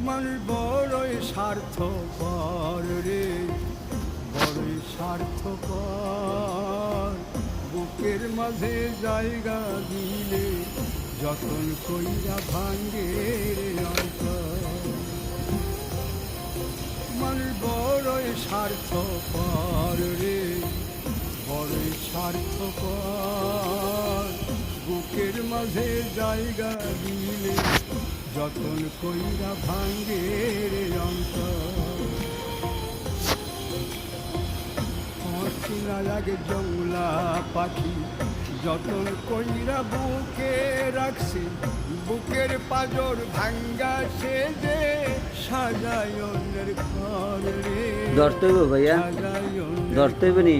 মানুষ বড়ই স্বার্থপর রে, বড়ই স্বার্থপর। বুকের মাঝে জায়গা দিলে যতন কইরা ভাঙ্গে রে অন্তর। মানুষ বড়ই স্বার্থপর রে, বড়ই স্বার্থপর। বুকের মাঝে জায়গা দিলে যতন কইরা ভাঙ্গে রে অন্তর। অচেনা লাগে জংলা পাখি যতন কইরা বুকে রাখছে, বুকের পাজর ভাঙ্গা সে যে সাজায় অন্যের ঘর রে। ধরতে হইব ভাইয়া, ধরতে হইব নি।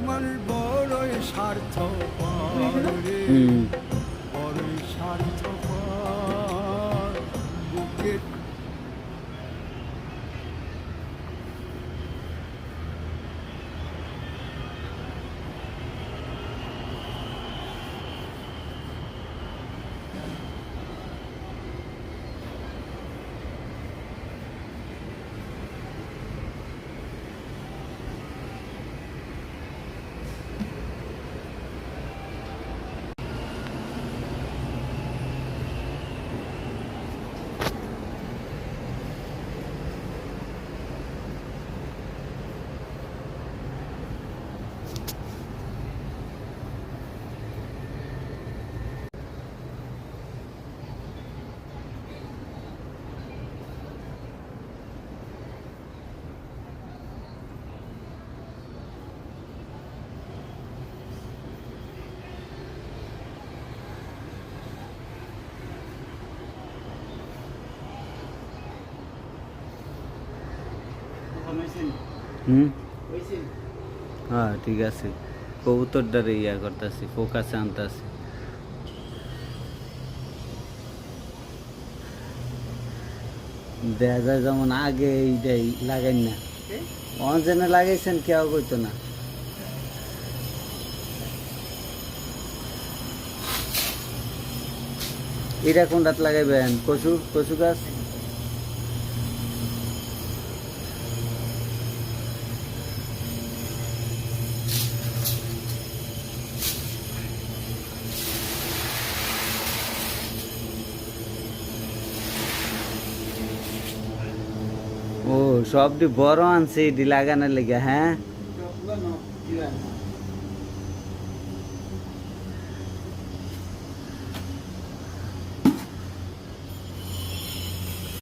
মানুষ বড়ই স্বার্থপর রে, বড়ই স্বার্থপর। বুকের হ্যাঁ ঠিক আছে, কবুতরটারে ইয়া করতেছি, ফোকাসে আনতেছি। দেখা যায় যেমন আগে এইটাই লাগাই না, অনজেনে লাগাইছেন কেউ কইতো না। এটা কোনটাত লাগাইবেন? কচু, কচু গাছ। ও সবটি বড় আনছে এটি লাগানোর লেগে। হ্যাঁ